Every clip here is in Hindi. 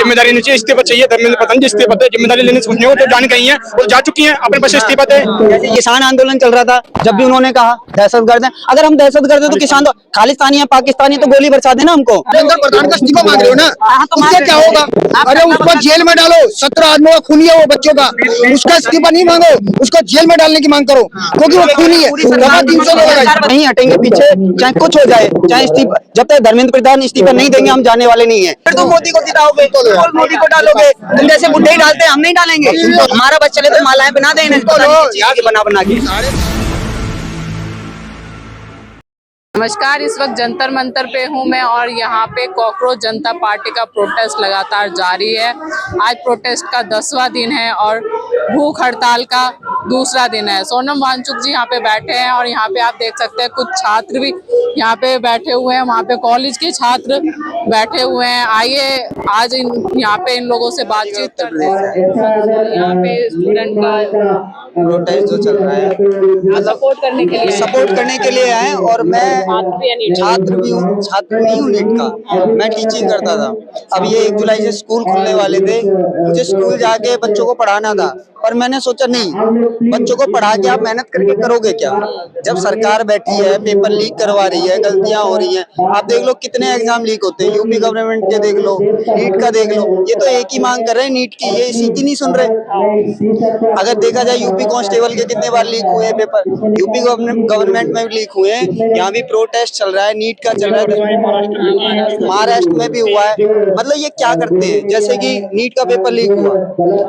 जिम्मेदारी नहीं चाहिए, इस्तीफा चाहिए। धर्मेंद्र प्रधान जी इस्तीफा दे, जिम्मेदारी लेने से कुछ नहीं हो, तो जान गई है और जा चुकी है, अपने पास इस्तीफा दे। जैसे किसान आंदोलन चल रहा था, जब भी उन्होंने कहा दहशतगर्द है, अगर हम दहशतगर्द है तो किसान तो खालिस्तानी है, पाकिस्तानी तो गोली बरसा देना हमको। धर्मेंद्र प्रधान का इस्तीफा मांग रहे हो ना, उससे क्या होगा? अरे उसको जेल में डालो, 17 आदमियों का खूनी है वो बच्चों का, उसका इस्तीफा नहीं मांगो, उसको जेल में डालने की मांग करो, क्योंकि वो खूनी है। 300 लोग नहीं हटेंगे पीछे, चाहे कुछ हो जाए, चाहे इस्तीफा, जब तक धर्मेंद्र प्रधान इस्तीफा नहीं देंगे हम जाने वाले नहीं है। फिर तुम मोदी को जिताओगे, मोदी को डालोगे, तुम जैसे बुढ़े ही डालते हैं, हम नहीं डालेंगे। हमारा बच्चा चले तो मालाएं बना देना बना के। नमस्कार, इस वक्त जंतर मंतर पे हूँ मैं और यहाँ पे कॉकरोच जनता पार्टी का प्रोटेस्ट लगातार जारी है। आज प्रोटेस्ट का 10वां दिन है और भूख हड़ताल का दूसरा दिन है। सोनम वांगचुक जी यहाँ पे बैठे हैं और यहाँ पे आप देख सकते हैं कुछ छात्र भी यहाँ पे बैठे हुए हैं, वहाँ पे कॉलेज के छात्र बैठे हुए हैं। आइए आज यहाँ पे इन लोगों से बातचीत करते हैं। यहाँ पे स्टूडेंट का प्रोटेस्ट जो चल रहा है सपोर्ट करने के लिए आए, और मैं छात्र नहीं हूँ नीट का, मैं टीचिंग करता था। अब ये 1 जुलाई से स्कूल खुलने वाले थे, मुझे स्कूल जाके बच्चों को पढ़ाना था, पर मैंने सोचा नहीं, बच्चों को पढ़ा के आप मेहनत करके करोगे क्या? जब सरकार बैठी है, पेपर लीक करवा रही है, गलतियां हो रही हैं, आप देख लो कितने एग्जाम लीक होते हैं, यूपी गवर्नमेंट के देख लो, नीट का देख लो, ये तो एक ही मांग कर रहे हैं नीट की, ये इसी की नहीं सुन रहे। अगर देखा जाए यूपी कांस्टेबल के कितने बार लीक हुए हैं पेपर, यूपी गवर्नमेंट में भी लीक हुए हैं, यहाँ भी प्रोटेस्ट चल रहा है, नीट का चल रहा है, महाराष्ट्र में भी हुआ है। मतलब ये क्या करते हैं, जैसे कि नीट का पेपर लीक हुआ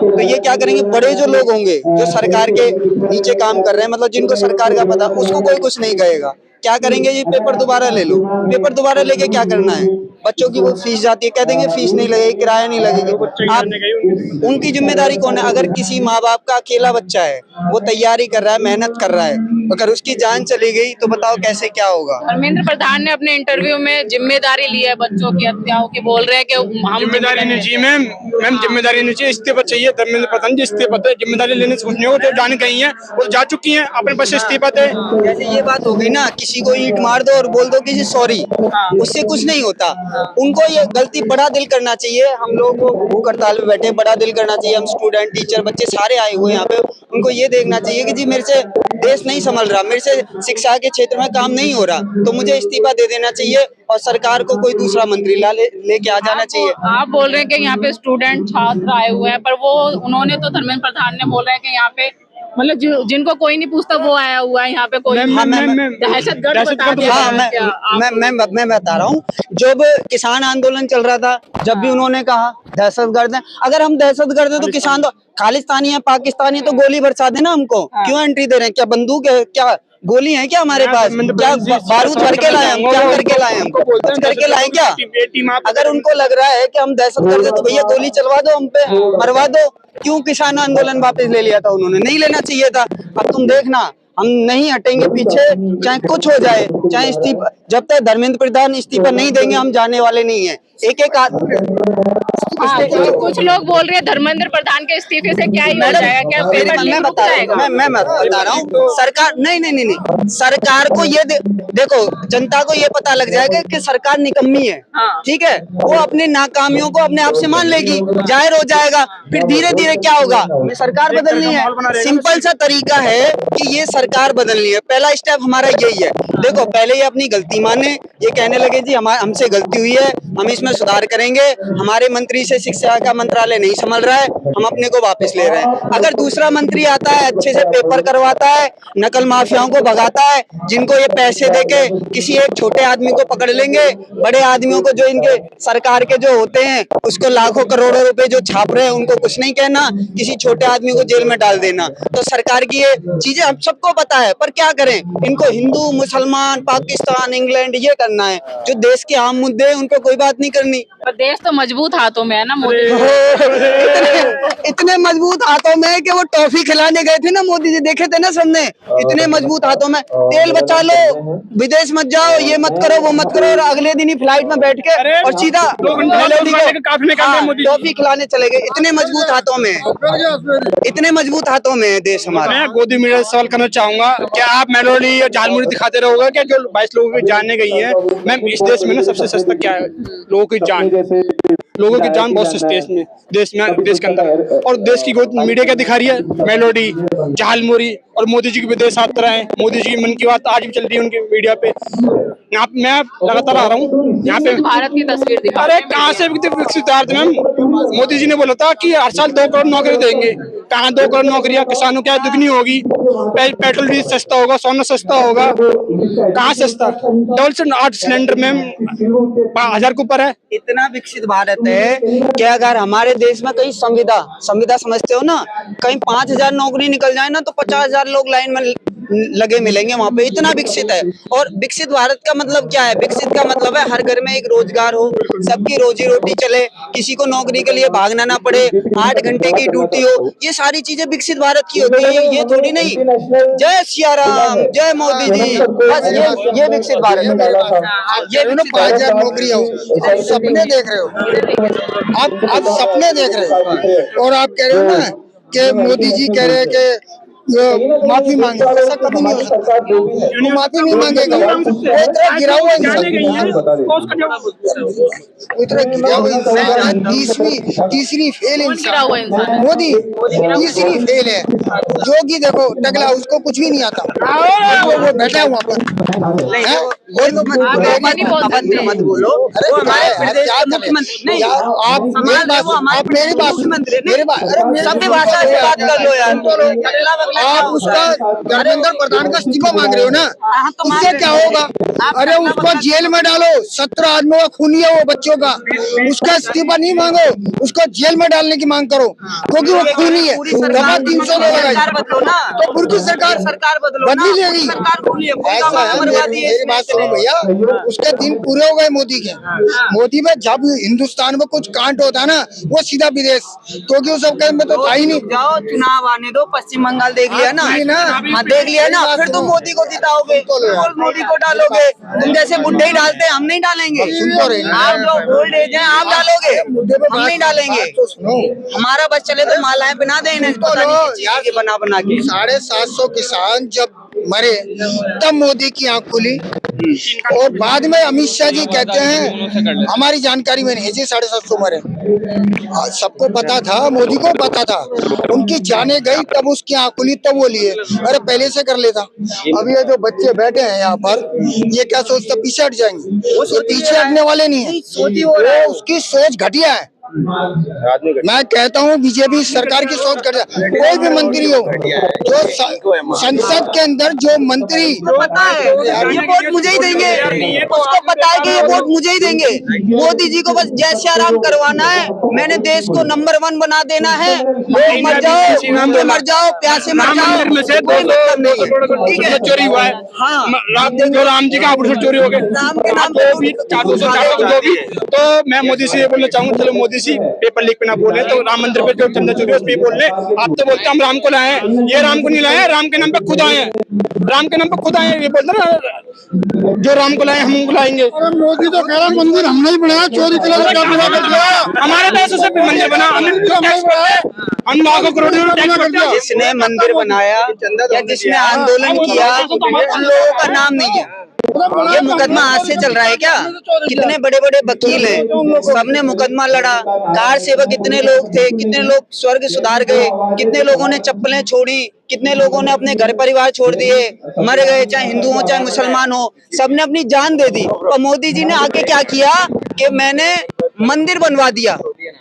तो ये क्या करेंगे, बड़े जो लोग होंगे जो सरकार के नीचे काम कर रहे हैं, मतलब जिनको सरकार का पता, उसको कोई कुछ नहीं कहेगा, क्या करेंगे, ये पेपर दोबारा ले लो। पेपर दोबारा लेके क्या करना है? बच्चों की वो फीस जाती है, कह देंगे फीस नहीं लगेगी, किराया नहीं लगेगी। आप उनकी जिम्मेदारी कौन है? अगर किसी माँ बाप का अकेला बच्चा है, वो तैयारी कर रहा है, मेहनत कर रहा है, अगर उसकी जान चली गई तो बताओ कैसे क्या होगा। धर्मेंद्र प्रधान ने अपने इंटरव्यू में जिम्मेदारी ली है बच्चों की हत्याओं की, बोल रहे हैं कि हम जिम्मेदारी नहीं चाहिए मैम, जिम्मेदारी नहीं चाहिए, इस्तीफा चाहिए। धर्मेंद्र प्रधान जी इस्तीफा दे, जिम्मेदारी लेने से कुछ नहीं हो, तो जान गई है और जा चुकी है, अपने पास इस्तीफा दे। जैसे ये बात हो गई ना, किसी को ईंट मार दो और बोल दो कि सॉरी, उससे कुछ नहीं होता। उनको ये गलती बड़ा दिल करना चाहिए। हम लोग भूख हड़ताल में बैठे, बड़ा दिल करना चाहिए। हम स्टूडेंट, टीचर, बच्चे सारे आए हुए यहाँ पे, उनको ये देखना चाहिए कि जी मेरे से देश नहीं संभल रहा, मेरे से शिक्षा के क्षेत्र में काम नहीं हो रहा, तो मुझे इस्तीफा दे देना चाहिए और सरकार को कोई दूसरा मंत्री लेके आ जाना चाहिए। आप बोल रहे हैं कि यहाँ पे स्टूडेंट छात्र आए हुए हैं, पर वो उन्होंने तो धर्मेंद्र प्रधान ने बोल रहे हैं कि यहाँ पे मतलब जिनको कोई नहीं पूछता वो आया हुआ है यहाँ पे, कोई दहशतगर्द बता दिया। मैं बता रहा हूँ, जब किसान आंदोलन चल रहा था, जब भी उन्होंने कहा दहशतगर्द है, अगर हम दहशतगर्द है तो किसान तो खालिस्तानी है, पाकिस्तानी तो गोली बरसा देना हमको। क्यों एंट्री दे रहे हैं? क्या बंदूक है, क्या गोली है क्या हमारे पास? क्या बारूद भर के लाए हम? क्या करके लाए हम? कुछ करके लाए क्या? अगर उनको लग रहा है कि हम दहशतगर्द है तो भैया गोली चलवा दो, हम पे मरवा दो। क्यों किसान आंदोलन वापस ले लिया था उन्होंने? नहीं लेना चाहिए था। अब तुम देखना, हम नहीं हटेंगे पीछे, चाहे कुछ हो जाए, चाहे इस्तीफा, जब तक धर्मेंद्र प्रधान इस्तीफा नहीं देंगे हम जाने वाले नहीं है। एक कुछ लोग बोल रहे हैं धर्मेंद्र प्रधान के इस्तीफे से क्या ही हो जाएगा, क्या पेपर लीक हो जाएगा? मैं बता रहा हूँ, सरकार नहीं, सरकार को ये देखो, जनता को ये पता लग जाएगा कि सरकार निकम्मी है, ठीक है, वो अपनी नाकामियों को अपने आप से मान लेगी, जाहिर हो जाएगा। फिर धीरे धीरे क्या होगा, सरकार बदलनी है। सिंपल सा तरीका है कि ये सरकार बदलनी है, पहला स्टेप हमारा यही है। देखो, पहले ये अपनी गलती माने, ये कहने लगे जी हमसे गलती हुई है, हम इसमें सुधार करेंगे, हमारे मंत्री से शिक्षा का मंत्रालय नहीं संभल रहा है, हम अपने को वापस ले रहे हैं। अगर दूसरा मंत्री आता है, अच्छे से पेपर करवाता है, नकल माफियाओं को भगाता है, जिनको ये पैसे देके किसी एक छोटे आदमी को पकड़ लेंगे, बड़े आदमियों को जो इनके सरकार के जो होते हैं उसको लाखों करोड़ों रुपए जो छाप रहे हैं उनको कुछ नहीं कहना, किसी छोटे आदमी को जेल में डाल देना। तो सरकार की ये चीजें हम सबको पता है, पर क्या करें, इनको हिंदू, मुसलमान, पाकिस्तान, इंग्लैंड ये करना है। जो देश के आम मुद्दे हैं उनको कोई बात नहीं करनी। पर देश तो मजबूत हाथों में है ना मोदी। इतने मजबूत हाथों में कि वो टॉफी खिलाने गए थे ना मोदी जी, देखे थे ना सबने, इतने मजबूत हाथों में। तेल बचा लो, विदेश मत जाओ, ये मत करो, वो मत करो, और अगले दिन ही फ्लाइट में बैठ के और सीधा टॉफी खिलाने चले गए। इतने मजबूत हाथों में, इतने मजबूत हाथों में है देश हमारा। मैं गोदी मीडिया से सवाल करना चाहूंगा, क्या आप मेलोडी या झालमुड़ी दिखाते रहोगे क्या? जो 22 लोगों की जान गई है मैम, इस देश में ना सबसे सस्ता क्या है? लोगों की जान। लोगों की जान बहुत सस्ती है इसमें, देश के अंदर। और देश की ग्रोथ मीडिया क्या दिखा रही है, मेलोडी, झालमुरी, और मोदी जी की विदेश यात्रा है, मोदी जी की मन की बात आज भी चल रही है उनके मीडिया पे। यहाँ पे मैं लगातार आ रहा हूँ यहाँ पे। भारत की तस्वीर दिखा अरे कहाँ से विकसित भारत मैम, मोदी जी ने बोला था कि हर साल 2 करोड़ नौकरी देंगे, कहाँ 2 करोड़ नौकरियां, किसानों क्या दुगनी होगी, पेट्रोल डीजल सस्ता होगा, सोना सस्ता होगा, कहाँ सस्ता, डबल से 8 सिलेंडर मैम 1000 के ऊपर है। इतना विकसित भारत है कि अगर हमारे देश में कहीं संविदा समझते हो ना, कहीं 5000 नौकरी निकल जाए ना तो 50,000 लोग लाइन में लगे मिलेंगे वहां पे, इतना विकसित है। और विकसित भारत का मतलब क्या है, विकसित का मतलब है हर घर में एक रोजगार हो, सबकी रोजी रोटी चले, किसी को नौकरी के लिए भागना ना पड़े, 8 घंटे की ड्यूटी हो, ये सारी चीजें विकसित भारत की होती है। ये थोड़ी नहीं जय सिया राम, जय मोदी जी, बस ये विकसित भारत है। ये 5000 नौकरियां हो, आप सपने देख रहे हो, आप सपने देख रहे हो, और आप कह रहे हो ना कि मोदी जी कह रहे हैं कि माफी मांगे, ऐसा कभी नहीं हो सकता, वो माफी नहीं मांगेगा, वो इतना गिरा हुआ इंसान, वो इतना गिरा हुआ इंसान, तीसरी फेल इंसान, मोदी तीसरी फेल है। योगी देखो टकला, उसको कुछ भी नहीं आता, वो बैठा है वहाँ पर, मत बोलो, अरे आप मेरी बात सभ्य भाषा से बात कर लो यार। आप उसका धर्मेंद्र प्रधान का इस्तीफा मांग रहे हो ना, उससे क्या होगा? अरे उसको जेल में डालो, 17 आदमियों का खूनी है वो बच्चों का, उसका इस्तीफा नहीं मांगो, उसको जेल में डालने की मांग करो, क्योंकि वो खूनी है। दफा 300 तो पूरी सरकार बदली लेगी, ऐसा है। मेरी बात सुनो भैया, उसके दिन पूरे हो गए मोदी के। मोदी में जब हिंदुस्तान में कुछ कांड होता है ना, वो सीधा विदेश, क्योंकि उस सब में तो था ही नहीं। जाओ चुनाव आने दो, पश्चिम बंगाल देख लिया ना, हाँ देख लिया ना, फिर तुम मोदी को जिताओगे, मोदी को डालोगे, तुम जैसे बुढ़े ही डालते हैं, हम नहीं डालेंगे। आप जो ओल्ड एज है आप डालोगे, हम नहीं डालेंगे। हमारा बस चले तो मालाएं बना दें बना के। 750 किसान जब मरे तब मोदी की आंख खुली, और बाद में अमित शाह जी कहते हैं हमारी जानकारी में नहीं जी 750 मरे। सबको पता था, मोदी को पता था, उनकी जाने गई तब उसकी आंख खुली, तब वो लिए, अरे पहले से कर लेता। अब ये जो बच्चे बैठे हैं यहाँ पर, ये क्या सोचते पीछे हट जाएंगे? ये पीछे हटने वाले नहीं है, उसकी सोच घटिया है। मैं कहता हूँ बीजेपी सरकार की सोच कर, कोई भी मंत्री हो, जो संसद के अंदर जो मंत्री, पता है ये वोट मुझे ही देंगे, उसको पता है कि ये वोट मुझे ही देंगे। मोदी जी को बस जय सिया राम करवाना है, मैंने देश को नंबर 1 बना देना है। लोग मर जाओ, प्यासे मर जाओ, कोई मतलब नहीं है, ठीक है। चोरी हुआ है, हाँ, जो राम जी का आभूषण चोरी हो गए, राम के नाम पे तो मैं मोदी से ये बोलना चाहूंगा, चलो मोदी जी पेपर लीक पे ना बोले, तो राम मंदिर पे जो चंदा चोरी है उस पे बोल ले। आप तो बोलते हम राम को लाए हैं, ये राम को नहीं लाए, राम के नाम पे खुद आए हैं, राम के नाम पे खुद आए हैं, ये बोलते ना जो राम को लाए हम उनको लाएंगे। मोदी तो कह रहा मंदिर हमने ही बनाया, चोरी के लिए हमारे पैसों से मंदिर बना, हम लाखों करोड़ जिसने मंदिर बनाया या जिसने आंदोलन किया, उन लोगों का नाम नहीं है। ये मुकदमा आज से चल रहा है क्या? कितने बड़े बड़े वकील हैं, सबने मुकदमा लड़ा, कार सेवक कितने लोग थे, कितने लोग स्वर्ग सुधार गए, कितने लोगों ने चप्पलें छोड़ी, कितने लोगों ने अपने घर परिवार छोड़ दिए, मर गए, चाहे हिंदू हो चाहे मुसलमान हो, सबने अपनी जान दे दी। और मोदी जी ने आके क्या किया कि मैंने मंदिर बनवा दिया।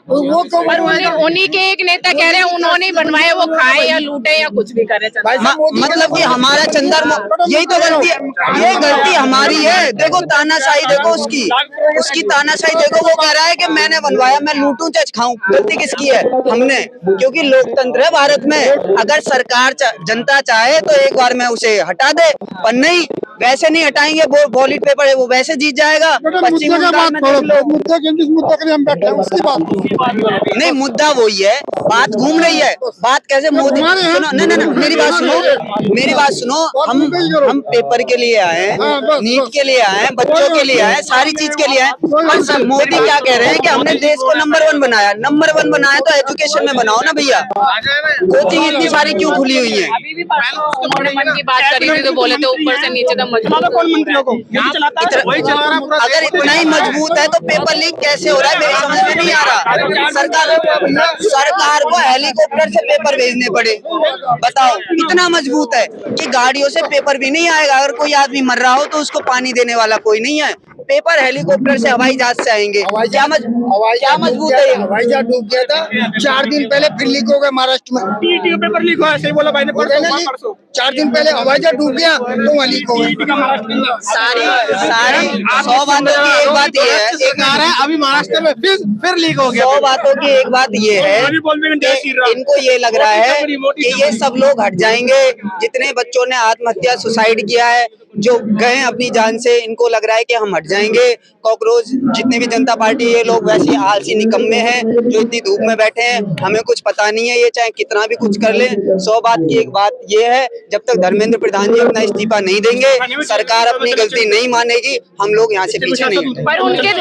वो पर उन्हीं के एक नेता कह रहे हैं उन्होंने बनवाए, वो खाए या लूटे या कुछ भी करे। मतलब कि हमारा चंदा, यही तो गलती है, ये गलती हमारी है। देखो तानाशाही, देखो उसकी तानाशाही देखो, वो कह रहा है कि मैंने बनवाया, मैं लूटूं चाहे खाऊं। गलती किसकी है? हमने, क्योंकि लोकतंत्र है भारत में। अगर सरकार जनता चाहे तो एक बार में उसे हटा दे, पर नहीं, वैसे नहीं हटाएंगे। वो बॉलिट पेपर है, वो वैसे जीत जाएगा। पश्चिम बंगाल में नहीं, मुद्दा वही है बात घूम रही है। बात कैसे मोदी, सुनो नहीं, मेरी बात सुनो। हम पेपर के लिए आए हैं, नीट के लिए आए हैं, बच्चों के लिए आए हैं, सारी चीज के लिए आए हैं। मोदी क्या कह रहे हैं कि हमने देश को नंबर 1 बनाया। नंबर 1 बनाया तो एजुकेशन में बनाओ ना भैया। कोचिंग इतनी सारी क्यों खुली हुई है? अभी भी परसों उन्होंने मन की बात करी थी तो बोले थे ऊपर से नीचे तक मजबूत। कौन मंत्रियों को अगर इतना ही मजबूत है तो पेपर लीक कैसे हो रहा है मेरी समझ में नहीं आ रहा। सरकार को हेलीकॉप्टर से पेपर भेजने पड़े, बताओ इतना मजबूत है कि गाड़ियों से पेपर भी नहीं आएगा। अगर कोई आदमी मर रहा हो तो उसको पानी देने वाला कोई नहीं है। पेपर हेलीकॉप्टर से, हवाई जहाज से आएंगे। क्या मजबूत है ये? हवाई जहाज डूब गया था 4 दिन पहले, फिर लीक हो गया महाराष्ट्र में। टीटी पेपर लीक हुआ, सही बोला भाई ने, परसों 4 दिन पहले हवाई जहाज डूब गया तो वहाँ लीक हो गया। सारी 100 बातों की एक बात ये है, अभी महाराष्ट्र में फिर लीक हो 100 बातों की एक बात ये है कि इनको ये लग रहा है कि ये सब लोग हट जाएंगे। जितने बच्चों ने आत्महत्या, सुसाइड किया है, जो गए अपनी जान से, इनको लग रहा है कि हम हट जाएंगे। कॉकरोच जितनी भी जनता पार्टी, ये लोग वैसे आलसी निकम्मे हैं जो इतनी धूप में बैठे हैं। हमें कुछ पता नहीं है, ये चाहे कितना भी कुछ कर ले। 100 बात की एक बात ये है, जब तक धर्मेंद्र प्रधान जी अपना इस्तीफा नहीं देंगे, सरकार अपनी गलती नहीं मानेगी, हम लोग यहाँ से पीछे नहीं हटेंगे। पर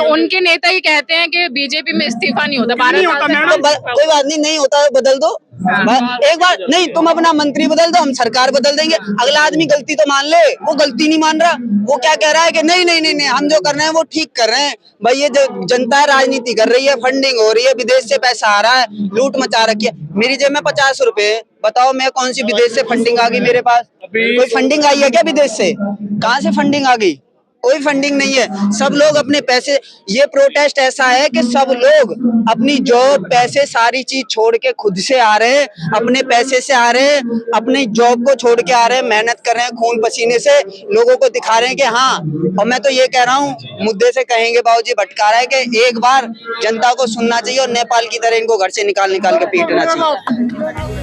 उनके नेता ही कहते हैं कि बीजेपी में इस्तीफा नहीं होता। 12 साल से कोई बात नहीं होता, बदल दो एक बार। नहीं, तुम अपना मंत्री बदल दो, हम सरकार बदल देंगे। अगला आदमी गलती तो मान ले, वो गलती नहीं मान रहा। वो क्या कह रहा है कि नहीं, हम जो कर रहे हैं वो ठीक कर रहे हैं। भाई ये जो जनता है राजनीति कर रही है, फंडिंग हो रही है, विदेश से पैसा आ रहा है, लूट मचा रखी है। मेरी जेब में 50 रुपए, बताओ मैं कौन सी विदेश से फंडिंग आ गई मेरे पास? कोई फंडिंग आई है क्या विदेश से? कहाँ से फंडिंग आ गई? कोई फंडिंग नहीं है। सब लोग अपने पैसे, ये प्रोटेस्ट ऐसा है कि सब लोग अपनी जॉब, पैसे, सारी चीज छोड़ के खुद से आ रहे हैं, अपने पैसे से आ रहे हैं, अपनी जॉब को छोड़ के आ रहे हैं, मेहनत कर रहे हैं खून पसीने से, लोगों को दिखा रहे हैं कि हाँ। और मैं तो ये कह रहा हूँ, मुद्दे से कहेंगे बाबूजी भटका रहा है कि एक बार जनता को सुनना चाहिए और नेपाल की तरह इनको घर से निकाल के पीटना चाहिए।